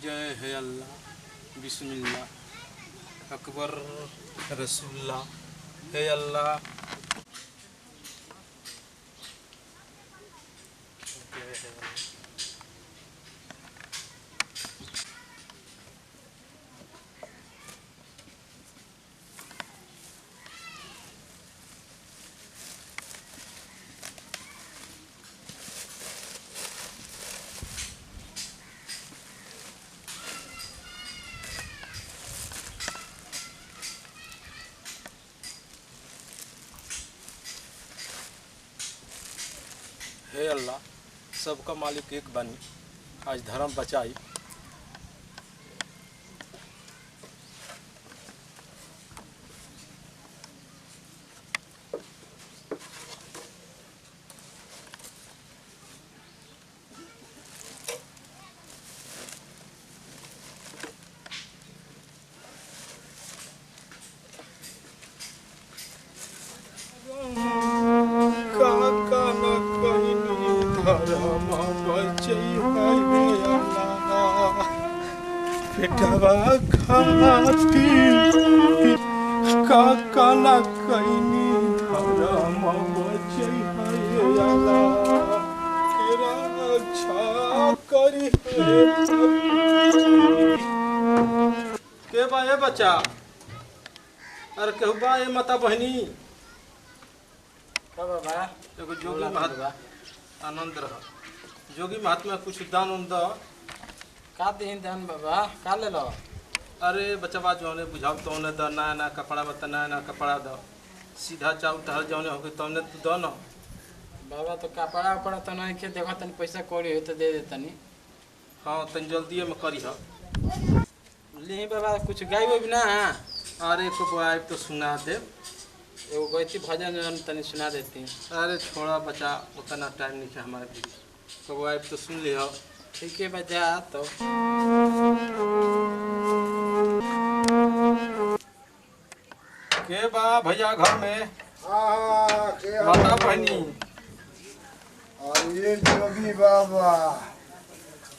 जय है अल्लाह बिस्मिल्लाह अकबर रसूलुल्लाह है अल्लाह। हे अल्लाह सबका मालिक एक बानी, आज धर्म बचाई। बेटवा खाती काका ना कइनी धर्म बचै है अल्लाह तेरा अच्छा करी के बा ए बच्चा अरे केहू बा ए माता बहनी का बाबा एगो जोगी महात्मा आनंद रह जोगी महात्मा कुछ दान उन द का देहिन दान बाबा का ले लो। अरे बचवा जौने बुझाव तौने द नया नया कपड़ा बता नया नया कपड़ा द सीधा चाउ टहल जौने हो गई तौने तू द न बाबा तो कपड़ा उपड़ा तो नहीं के देखो तनी पैसा कौड़ी हो तो दे दे तनी। हाँ तनी जल्दी में करी ह ले बाबा कुछ गाइबो भी ना। अरे को आइब तो सुना दे एगो गईती भजन जन तनी सुना देती। अरे छोड़ा बचा उतना टाइम नहीं है हमारे भी कब आइब तो सुन ली हो। ठीक है बजा तो के बा भैया घर में के माता बहनी अरे जोगी बाबा,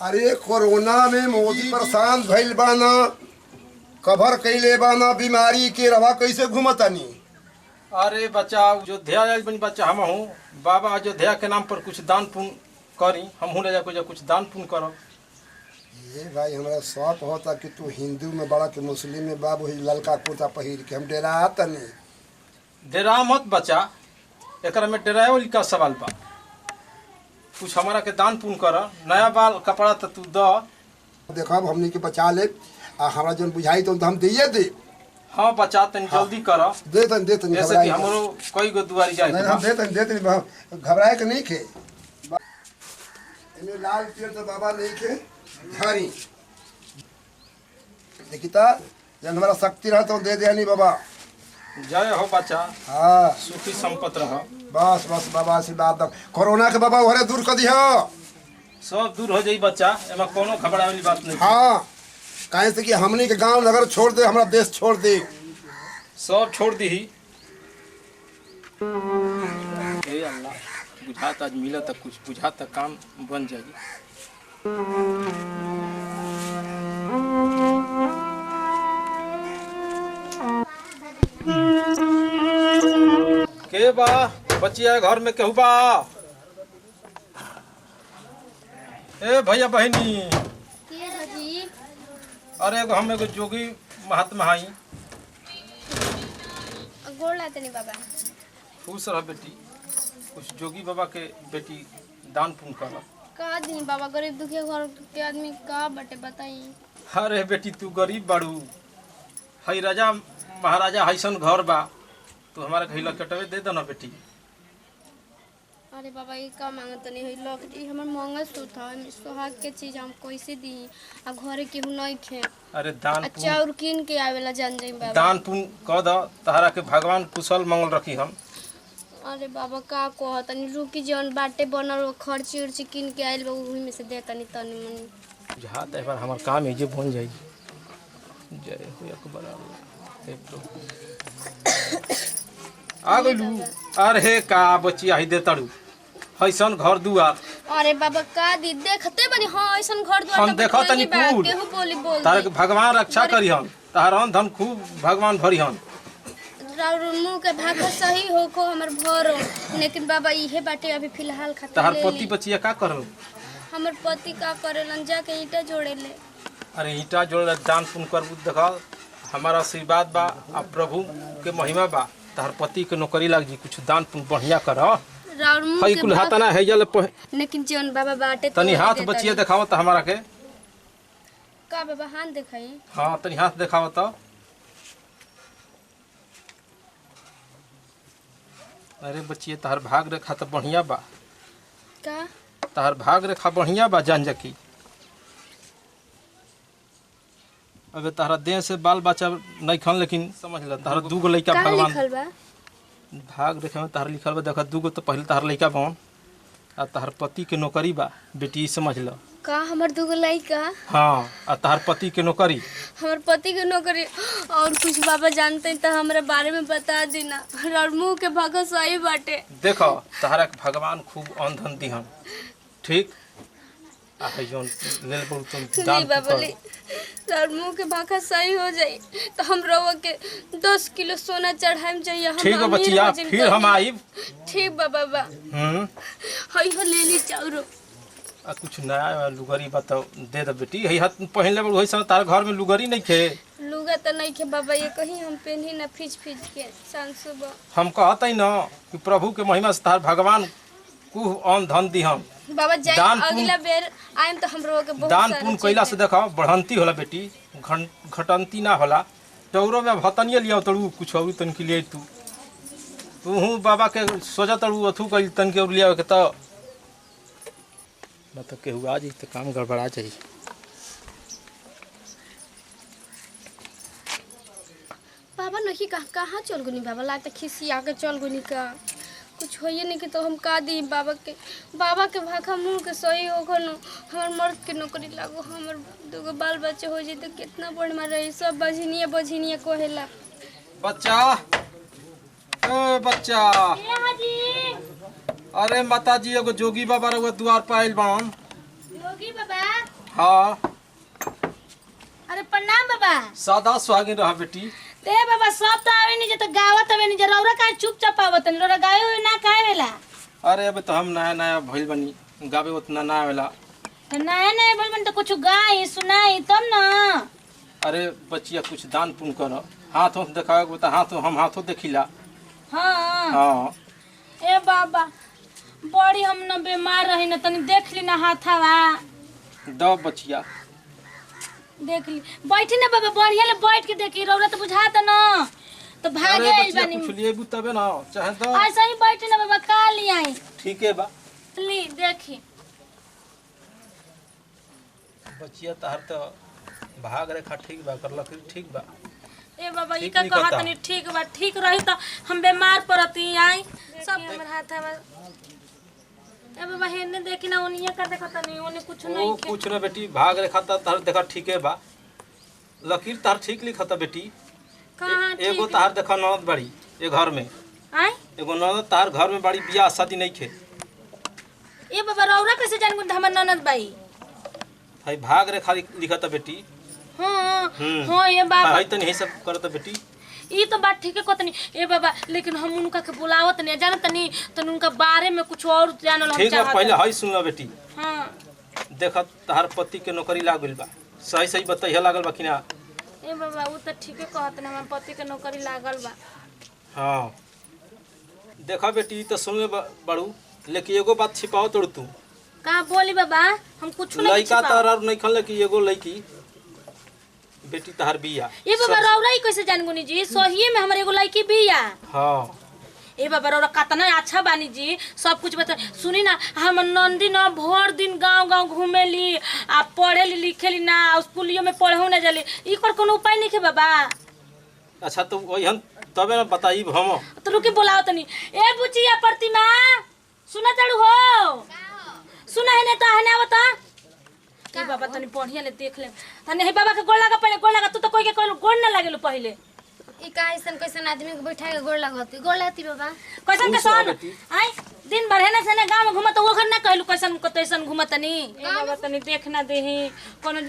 अरे कोरोना में मोदी परेशान भइल बाना, कभर कइले बाना बीमारी के रवा कैसे घूमतानी। अरे बच्चा अयोध्या आयल बनी बच्चा हम हूँ बाबा अयोध्या के नाम पर कुछ दान पुण्य करी हम हूँ ले जाकर कुछ दान पुण्य करो। ये भाई हमारा शौक होता कि तू हिंदू में बड़ा कि मुस्लिम में बाबू ही ललका कुर्ता पहिर के हम डेरा तनी। डेरा मत बच्चा एकरा में डेराए वाली का सवाल बा कुछ हमारा के दान पुण्य कर नया बाल कपड़ा तो तू द देखो हमनी के बचा ले आ हमरा जन बुझाई तो हम दिए दे। हाँ बच्चा तनी जल्दी कर दे तनी जैसे कि हमरो कई गो दुआरी जाए नहीं हम दे तनी घबराए के नहीं खे इन्हें लाल पेड़ तो बाबा नहीं खे झारी देखिता जन हमारा शक्ति रहा तो दे नहीं बाबा। जय हो बच्चा हाँ सुखी संपत रह बस बस बाबा आशीर्वाद दो कोरोना के बाबा घरे दूर कर दिया सब दूर हो जाई बच्चा एमा कोनो घबराए वाली बात नहीं। हाँ कहे से कि हमनी के गांव नगर छोड़ दे हमारा देश छोड़ दे सब छोड़ दी हे अल्लाह बुझात आज मिला तक कुछ बुझात तक काम बन जाएगी। के बा बचिया घर में केहू बा ए भैया बहनी अरे एगो हम एगो जोगी महात्मा हई गोड़ लाते नहीं बाबा खुश रह बेटी कुछ जोगी बाबा के बेटी दान पुण्य कर का दिन बाबा गरीब दुखिया घर के आदमी का बटे बताई। अरे बेटी तू गरीब बाड़ू हई राजा महाराजा हैसन घर बा तू हमारे कहीं लकटवे दे दो ना बेटी। अरे बाबा ये का मांगत नहीं हुई लॉकेट ये हमर मंगल सूत्र है सुहाग के चीज हम कैसे दी आ घरे केहू नहीं खे। अरे दान अच्छा और किन के आवेला जान जाई बाबा दान पुण्य कह दो तहरा के भगवान कुशल मंगल रखी हम। अरे बाबा का कहत तनी रुकी जौन बाटे बनल खर्ची उर्ची किन के आइल बा उही में से दे तनी तनी मनी जहाँ एक बार हमार काम है जे बन जाएगी। जय हो अकबर अल्लाह एक तो आ गइलू अरे का बचिया ही दे तड़ू हैसन घर दुआर अरे बाबा का दी देखते बनी हां ऐसन घर द्वार हम देखो तनी कुल केहू बोली बोल तार भगवान रक्षा करी हम तार धन खूब भगवान भरी हम राउर मुंह के भागा सही होको हमर भरो लेकिन बाबा इहे बाटे अभी फिलहाल खातिर तार ले पति ली। बचिया का करो हमर पति का करेलन जाके ईटा जोड़े ले। अरे ईटा जोड़ दान पुण्य करबू देखा हमारा आशीर्वाद बा आ प्रभु के महिमा बा तार पति के नौकरी लाग जी कुछ दान पुण्य बढ़िया कर राउर मुंह हई के कुल हाथ ना है जल लेकिन जौन बाबा बाटे तनी हाथ बचिया दिखाओ त हमारा के का बाबा हाथ दिखाई। हां तनी हाथ दिखाओ त अरे बचिए तहर भाग रेखा तो बढ़िया बा का तहर भाग रेखा बढ़िया बा जान जकी अबे तहरा देह से बाल बच्चा नहीं खन लेकिन समझ ल तहरा दूगो लइका का भगवान लिखल बा भाग रेखा में तहर लिखल बा देखा दूगो तो पहले तहर लइका बन आ तहर पति के नौकरी बा बेटी समझ ल का हमर दुगो लइका हाँ आ तहर पति के नौकरी हमर पति के नौकरी और कुछ बाबा जानते हैं तो हमरा बारे में बता देना और मुंह के भागा सही बाटे। देखो तहरा के भगवान खूब अन्न धन दिहन ठीक आ है जोन लेल बहु तुम नहीं दान बाबा कर ले और मुंह के भागा सही हो जाई तो हम रवा के 10 किलो सोना चढ़ाएम चाहिए हम ठीक है अमीर बचिया हो जाइम फिर हम आइब ठीक बा बाबा हई हो ले ली चाउरो आ कुछ नया लुगरी बताओ दे दे बेटी हई हाथ पहले बड़ वही समय तार घर में लुगरी नहीं खे लुगा तो नहीं के बाबा ये कहीं हम पहनी ना फिज के शाम सुबह हम कहते न कि प्रभु के महिमा से तार भगवान कुह अन्न धन दिहन बाबा जाए दान पुण्य- अगला बेर आइम तो हम रोग के बहुत दान सारा पुण्य चीज कैला है। से देखो बढ़ंती होला बेटी घटंती ना होला तौरो में भतनिए लिया तड़ू कुछ और तन के लिए तू बाबा के सोचा तड़ू अथू कल तन के और लिया के तो न तो केहू आ जाई तो काम गड़बड़ा जाई बाबा नहीं कहाँ चल गुनी बाबा लागता खिसिया के चल गुनी का कुछ होइए नहीं कि तो हम का दी बाबा के भाखा मुंह के सही हो गनो हमर मर्द के नौकरी लागो हमर दुगो बाल बच्चे हो जाए तो कितना बढ़िया रही सब बझिनिया कहेला। बच्चा ए बच्चा अरे माता जी एगो जोगी बाबा रहुआ द्वार पर आइल बावन योगी बाबा। हाँ अरे प्रणाम बाबा। सादा सुहागिन रहा बेटी ते बाबा सब तो आवे नहीं जे तो गावत आवे नहीं जे रौरा का चुपचाप आवत नहीं रौरा गावे हुए ना काहे वेला। अरे अबे तो हम नया नया भइल बनी गावे उतना ना आवेला तो नया नया बोल बन तो कुछ गाई सुनाई तब ना। अरे बच्चिया कुछ दान पुण्य कर हाथों से देखावे तो हम हाथों देखिला हाँ हाँ ए बाबा बड़ी हम न बीमार रही न तनी देख ली ना हाथवा दो बच्चिया देख ली बैठी ना बाबा बढ़िया ले बैठ के देखी रौरा तो बुझाता ना तो भागे अरे आइल बच्चिया बानी कुछ लिए तबे ना चाहे तो ऐसा ही बैठी ना बाबा का ली आई ठीक है बा ली देखी बच्चिया तहर तो भाग रेखा ठीक बा कर लकड़ी ठीक बा ए बाबा ई ठीक का नहीं कहा कहता। तनी ठीक बा ठीक रही तो हम बीमार पड़ती आई सब हमर हाथ है ए बाबा हेने देखी ना ओनिया का देखो तनी ओने कुछ नहीं ओ खे कुछ ना बेटी भाग रेखा तहर देखा ठीक है बा लकीर तहर ठीक लिखता बेटी कहां एगो ठीक तहर देखा ननद बड़ी ए घर में आई एगो ननद तहर घर में बड़ी बियाह शादी नहीं खे ए बाबा रौरा कैसे जान गुन हमर ननद बाई भाई भाग रेखा लिखता बेटी हां हां ये बाबा हां तो नहीं सब करता बेटी ई तो बात ठीक है कोतनी ए बाबा लेकिन हम उनका के बुलावत नहीं जानत नहीं तो उनका बारे में कुछ और जानल हम ठीक है चाहत पहले हई सुन लो बेटी हां देख तहार पति के नौकरी लाग गइल बा सही सही बताइए लागल बा कि ना ए बाबा उ तो ठीक है कहत ना हमर पति के नौकरी लागल बा हाँ देखा बेटी तो सुन ले बड़ू लेकिन एगो बात छिपाओ तोड़ तू का बोली बाबा हम कुछ नहीं लड़का छिपाओ। तार नहीं खल कि एगो लड़की बेटी तहार बिया ए बाबा रौरा ही कैसे जान गुनी जी सहिए में हमर एगो लड़की बिया हाँ ए बाबा रौरा कतना अच्छा बानी जी सब कुछ बता सुनी ना हम नंदी ना भर दिन गांव गांव घूमेली आ पढ़ेली लिखेली ना स्कूलियो में पढ़ो ना जाली ई कर कोनो उपाय नहीं के बाबा अच्छा तो वही तबे ना बताई हम तो रुके बुलाओ तनी ए बुचिया प्रतिमा सुना चढ़ू हो सुना है ने तो है ना बता ए बाबा तनी बढ़िया ले देख ले तनी हे बाबा के गोड़ लगा पहले गोड़ लगा तू तो कोई के गोड़ ना लागेलो पहले ई का ऐसन कैसन आदमी के बैठा के गोड़ लगती बाबा कैसन के खुश रह सन बेटी। आई दिन भर है ना से ना गांव में घुमत वो घर ना कहलू कैसन को तैसन घुमतनी ए बाबा तनी देख ना देही कोनो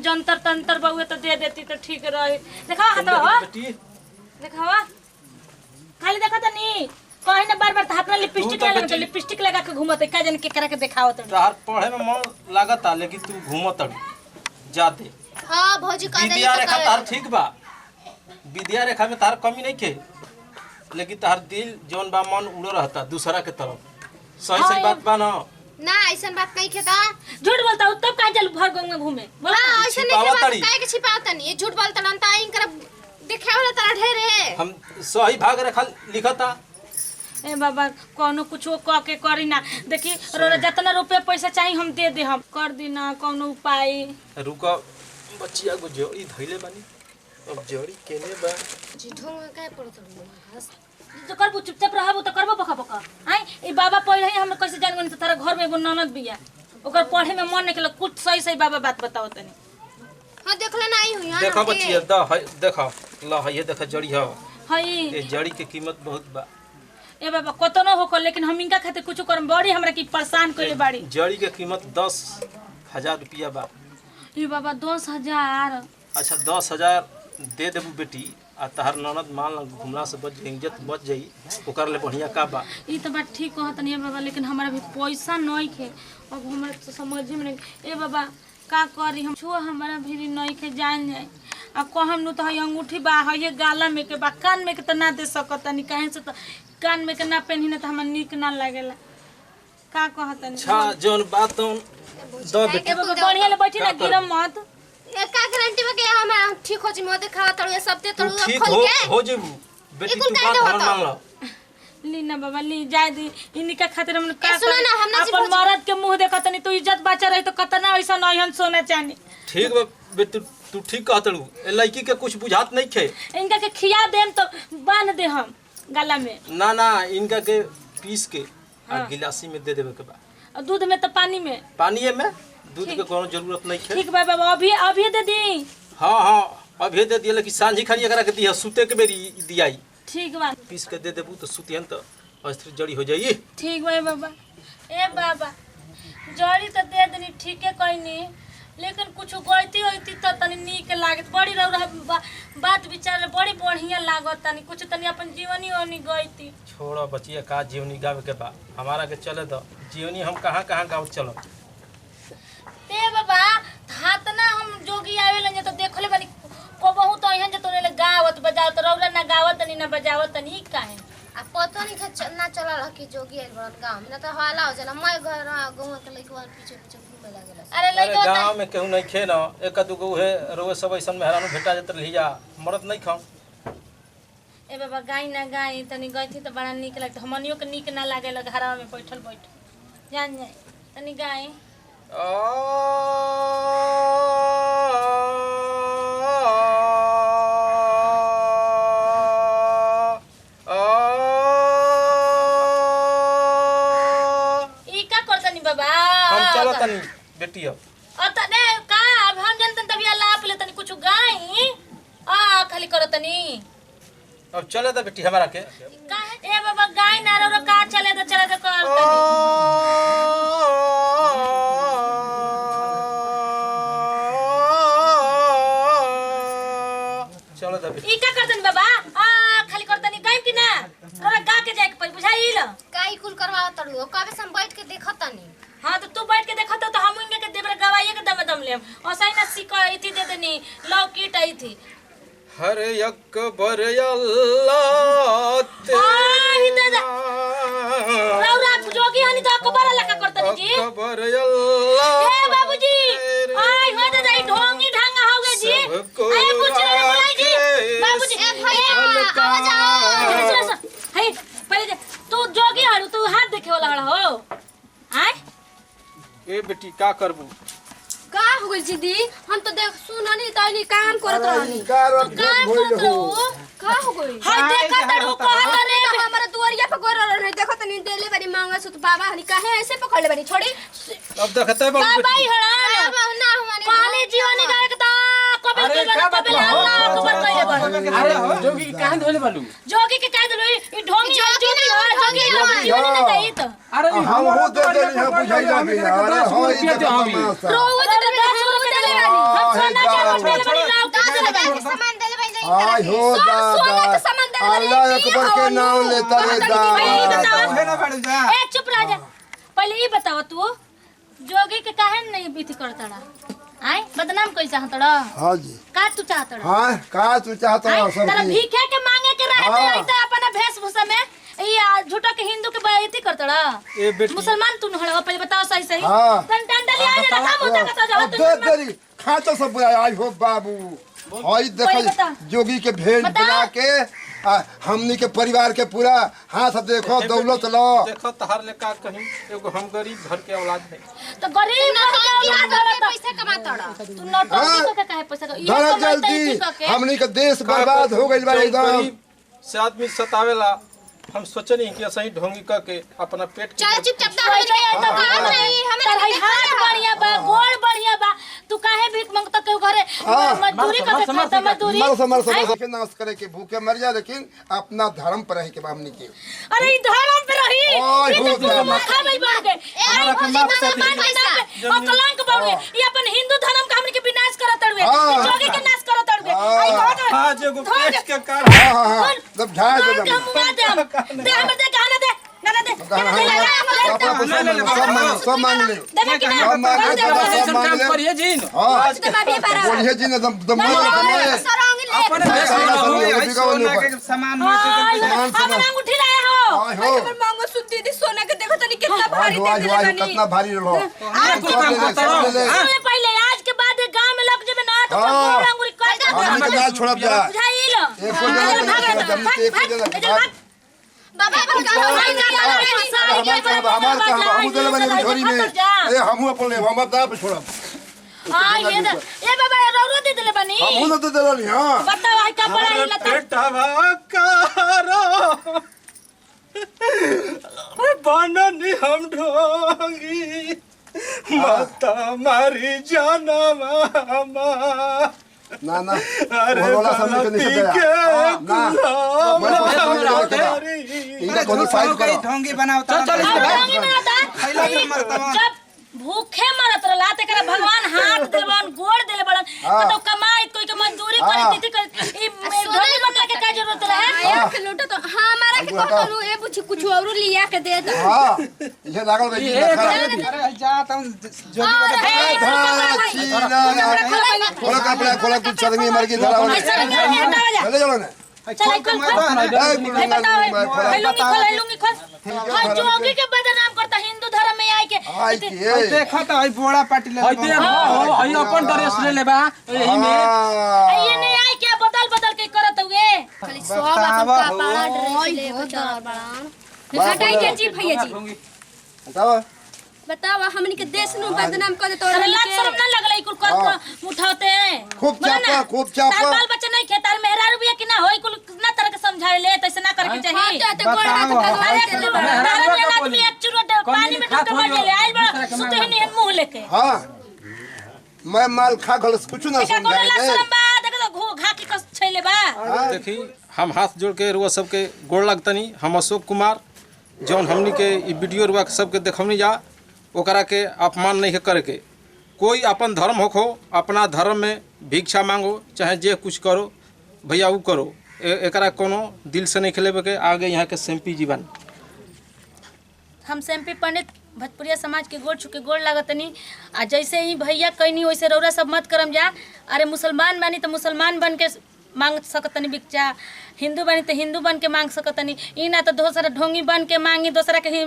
जंतर तंतर बहुए तो दे देती तो ठीक रही देखा हाथ हो बेटी देखा खाली देखा तनी कहीं ना बार हाथ में लिपस्टिक तू तो लगा बेटी- लिपस्टिक लगा के घुमत का जन के करा के दिखाओ तो तहार पढ़े में मन लागता लेकिन तू घूमत अड़ी जाते हां भौजी कह विद्या रेखा तार ठीक बा विद्या रेखा में तार कमी नहीं के लेकिन तार दिल जौन बा मन उड़ो रहता दूसरा के तरफ सही सही बात बा ना ना ऐसन बात नहीं खेता झूठ बोलता हूं तब काहे चल भर गांव में घूमे बोला हां ऐसन नहीं छिपावत बात तारी। काहे के छिपावत नहीं ये झूठ बोलता ना ता इन कर देखे वाला तारा ढेरे हम सही भाग रेखा लिखता ए बाबा कोनो कुछो क के करी ना देखी रोना जितना रुपया पैसा चाहिए हम दे दे हम कर दी ना कोनो उपाय रुक बच्चिया को जोड़ी धइले बानी अब जोड़ी केने बा जी ढोंग काहे पड़त हस तो करबो चुपचाप रहबो तो करबो बका बका आई ए बाबा पहिले ही हम कैसे जान गनी तारा घर में एगो ननद बिया ओकर पढ़े में मन निकल कुछ सही सही बाबा बात बताओ तनी हां देखले ना आई हुई हां देखा बच्चिया द है देखा ला है ये देखा जड़ी है हई ये जड़ी के कीमत बहुत बा ए बाबा कतनो होको लेकिन हम इनका खातिर कुछ करम बड़ी हमरा की परेशान कइले बाड़ी जड़ी के कीमत 10,000 रुपया बा ए बाबा 10,000 अच्छा 10,000 दे देबू बेटी आ तहार ननद मान ला घुमला से बच जाई इज्जत बच जाई ओकर ले बढ़िया का बा ई तो बात ठीक कहत नहीं बाबा लेकिन हमारा भी पैसा नहीं खे अब हमरा तो समझ में नहीं ए बाबा का करी हम छो हमारा भी नहीं खे जान जाए आ कहम नु तो हई अंगूठी बा हई गाला में के बा कान में के तो ना दे सकत नहीं काहे से तो कान में के ना पहनी ना तो हमरा नीक ना लागेला का कहत नहीं अच्छा जौन बात तौन द बेटी ए बाबा बढ़िया ले बैठी ना गिरम मत ए का गारंटी में के हम ठीक हो जी मोह देखा तड़ू ये सब दे तू तड़ू ठीक खोल के हो जेबू बेटी बिल्कुल तू काहे बात ना हमर होता। मान ला ली ना बाबा ली जाय दी इनका खातिर हम का सुनो ना, हम ना अपन सिर्फ- मरद के मुंह देखत नहीं तो इज्जत बचा रही तो कतना ऐसा नहीं हम सोना चाहनी ठीक बा बेटी तू ठीक कहतड़ू ए लड़की के कुछ बुझात नहीं खे इनका के खिया देम तो बांध दे हम गला में ना ना इनका के पीस के आ गिलासी में दे देवे के बा और दूध में तो पानी में पानी में दूध के कोनो जरूरत नहीं खे ठीक बा बाबा अभी दे दी हाँ हाँ अभी दे दिया लेकिन सांझी खाली एकरा के दिया सुते के बेरी दियाई ठीक बा पीस के दे देबू तो सुतियन तो अस्थिर जड़ी हो जाई ठीक बा बाबा ए बाबा जड़ी तो दे देनी ठीके कहनी लेकिन कुछ गलती होती तो तनी नीक लागत बड़ी रह बात विचार बड़ी बढ़िया लागत तनी कुछ तनी अपन जीवनी ओनी गईती छोड़ा बचिया का जीवनी गावे के बा हमारा के चले दो जीवनी हम कहाँ कहाँ गाँव चलो ते बाबा हाथ ना हम जोगी आवेलन जे तो देखले बानी को बहुत अहन जे तोरे गावत बजावत रौला ना गावत नी ना बजावत नी काहे आ पतो नहीं था चलना चला रहा कि जोगी आइल बड़न गांव में ना तो हाला हो जाला मैं घर गांव के लइकवा पीछे पीछे घूमे लागेला अरे अरे लइका गाँव में केहू नहीं खे न एक दुगो उहे रोए सब ऐसन मेहरानू भेटा जात रहिया मरद नहीं खाओ ए बाबा गाय ना गाय तनी गईथी तो बड़ा नीक लगत हमनियो के नीक ना लागेला घरवा में बैठल जान जाए तनी गाय ई का करतनी बाबा हम चलो तनी बेटी अब अतने का अब हम जनतन तभी लाप ले तनी कुछ गाय खाली करतनी अब चले तो बेटी हमारा के का ए बाबा गाय ना रो का चले तो करतनी चलो तो बेटी ई का करतनी बाबा खाली करतनी गाय कि ना रो गा के जाए के पर बुझाइल काई कुल करवा तड़ू कबे से हम बैठ के देखत तनी हाँ तो तू बैठ के देखा तो हम इनके के देबर गवाइए के दम दम लेम ओसई ना सिकाई थी दे देनी लौकीट आई थी हरे अकबर अल्लाह आई दादा रौरा जोगी हनी तो अकबर लका करतनी जी अकबर अल्लाह ए बाबूजी आई हो दादा ई ढोंगी ढांगा हो गए जी ए कुछ नहीं बोलाई जी बाबूजी ए भैया आ जाओ हे पहले तू जोगी हड़ू तू हाथ देखे वाला हड़ हो आय ए बेटी का करबू का हो गइल जी दी हम तो देख सुननी तनी काम करत रहनी कार काम करत रहो का हो गइल हाय देखा तड़ू कहला रे हमारा दुआरिया पे गोर रहे देखो तनी देले बनी मांगा सुत बाबा हनी काहे ऐसे पकड़ले बनी छोड़ी अब देखते बड़ बाबा बेटी ही हड़ान बाबा ना हुआनी पानी जीवनी गाय के ता कबे के बना कबे अल्लाह अकबर कइले कर अरे जोगी काहे धोले बालू जोगी के कह दलो ई ढोंगी जोगी नहीं गई तो अरे हम हो दे दे है बुझाई जाबे अरे हो ई रुपया दे हम रोज तो 10 रुपए देले बानी हम सोना चावल देले बानी लाओ का देले बानी सामान देले भाई नहीं आय हो दादा अल्लाह अकबर के नाम लेता रे दादा ए चुप रह जा पहले ई बताओ तू जोगी के काहे नहीं बीती करतड़ा आय बदनाम कैसा हतड़ा हां जी का तू चाहतड़ा हां का तू चाहता आय सब तेरा भीखे के मांगे के रहते हाँ। रहते अपना वेशभूषा में ये झूठा के हिंदू के बेइज्जती करतड़ा ए बेटी मुसलमान तू हड़वा पहले बताओ सही सही हाँ। तन डंडली आ जा काम होता का जवाब दे देरी खा तो सब आय हो बाबू हई पहले बता। देखो जोगी के भेंट बता। बना के हमनी के परिवार के पूरा हाथ देखो दौलत लो देखो तहार ले का कहीं एगो हम गरीब घर के औलाद है तो गरीब घर के औलाद वाला तो पैसा कमातड़ा तू नौटंकी के काहे पैसा का धरा जल्दी हमनी के देश बर्बाद हो गइल बा एकदम गरीब से आदमी सतावेला हम सोचनी कि सही ढोंगी करके अपना पेट के चल चुपचाप ना हो जाए तो काम नहीं हमरा हाथ बढ़िया बा गोड़ बढ़िया बा तू काहे भीख मांगता के घरे मजदूरी करके खाता मजदूरी मर के नाश करे के भूखे मर जा लेकिन अपना धर्म पर रह के हमनी के अरे ई धर्म पे रही ओए ई हो तो तू माथा में बढ़ गए कलंक बढ़ गए ई अपन हिंदू धर्म का हमनी के विनाश करत तड़वे जोगी के नाश करत तड़वे आई बहुत आज एगो पेट के कारण हां जब झाड़ दे दे हम दे गाना दे गाना दे सब मांग ले दे कि सब मांग ले सब मांग काम ले करिए जी हां तो बाबी पारा बढ़िया जी ने दम सरंग ले अपने देश में सोना के सामान हम अंगूठी लाए हो आय हो मांगो सुन दीदी सोना के देखो तनी कितना भारी दे आज देले कितना भारी लो अरे पहले आज के बाद गांव में लग जेबे ना तो गोड़ अंगूरी कर दे हमनी के ना छोड़ब जा बुझाई लो एक को जना जमीन एक को जना बाबा हमार का हम दले बने झोरी में ए हमहु अपन ले हम दाब छोड़ब हां ये बाबा रौरो दे देले बनी हमहु न दे देलनी हां बताओ है का बड़ा ही लता बेटा कारो बननी हम ढोंगी माता मारी जानवा ना ना अरे बोला समझ के नहीं सकता ना इनका कोई फाइट करो ढोंगी बनाओ चल रंगी में आता जब भूखे मरत रहला तेकरा भगवान हाथ देलबन गोड़ देलबन तो कमाई कोई के मजदूरी करी थी ई ढोंगी बना के का जरूरत रहे एक लोटा तो हमारा के तो करू ए पूछ कुछ और लिया के दे दे हां ये लागल भाई अरे जा तुम जोगी खोला कपड़ा खोला कुछ चरंगी मर की धरा चले चलो ना चल खोल लूंगी खोल हां जोगी के बदनाम करता हिंदू धर्म में आई के देखो तो आई बोड़ा पाटी ले आई अपन ड्रेस ले लेबा यही में ये नहीं आई क्या बदल के करत हुए खाली सब अपन कपड़ा ड्रेस ले बदल बड़ा हटाई के जी भैया जी बताओ बताओ हमनी के देश नु बदनाम कर दे तो लाज शर्म ना लगले कुल कर उठाते खूब चापा बाल बच्चा नहीं खेतार मेहरा रुपया कि ना होई कुल कितना तरह के समझाए ले तैसे ना करे के चाहिए तो गोड़ हाथ भगवान अरे आदमी एक चुरोट पानी में डूब के मर गेले आइल बड़ा सुते ही नहीं मुंह लेके हां मैं माल खा गल कुछ ना का कोनो लाज समझाए शर्म बा देख तो घो घा की कस छैले बा देखी हम हाथ जोड़ के रुआ सबके गोड़ लगतनी हम अशोक कुमार जौन हमनी के ई वीडियो रुआ सबके देखमनी जा ओकरा के अपमान नहीं करे के कोई अपन धर्म होखो अपना धर्म में भिक्षा मांगो चाहे जे कुछ करो भैया वो करो एकरा कोनो दिल से नहीं खेलेबे के आगे यहाँ के सेम्पी जीवन हम सेम्पी पंडित भोजपुरिया समाज के गोड़ छुके गोड़ लागतनी आ जैसे ही भैया कहनी वैसे रौरा सब मत करम जा अरे मुसलमान बानी तो मुसलमान बन के मांग सकतनी भिक्षा हिंदू बनी तो हिंदू बन के मांग सकतनी ई ना तो दूसरा ढोंगी बन के मांगी दूसरा के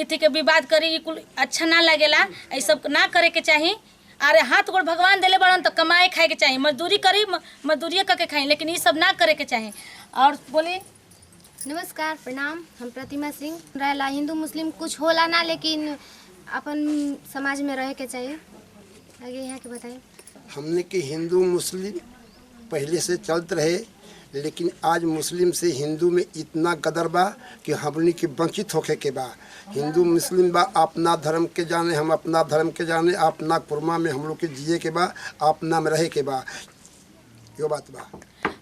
इथी के विवाद करी ई कुल अच्छा ना लगेला ऐ सब ना करे के चाही अरे हाथ गोड़ भगवान देले बड़न तो कमाए खाए के चाही मजदूरी करी मजदूरिया करके खाई लेकिन ये सब ना करे के चाही और बोली नमस्कार प्रणाम हम प्रतिमा सिंह रहला हिंदू मुस्लिम कुछ होला ना लेकिन अपन समाज में रहे के चाहिए आगे यहाँ के बताएं हमने के हिंदू मुस्लिम पहले से चलते रहे लेकिन आज मुस्लिम से हिंदू में इतना कदर बा कि हमनी के वंचित होके के बा हिंदू मुस्लिम बा अपना धर्म के जाने हम अपना धर्म के जाने अपना कुरमा में हम लोग के जिए के बा अपना में रहे के बा यो बात बा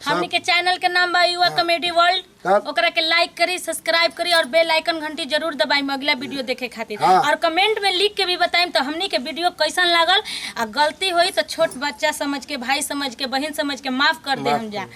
हमनी के चैनल के नाम बा युवा कॉमेडी वर्ल्ड। तब? ओकरा के लाइक करी, सब्सक्राइब करी और बेल आइकन घंटी जरूर दबाई अगला वीडियो देखे खातिर। हाँ। और कमेंट में लिख के भी बताइम तो हमनी के वीडियो कैसन लागल। आ गलती हुई तो छोट बच्चा समझ के, भाई समझ के, बहन समझ के माफ कर दे हम जा।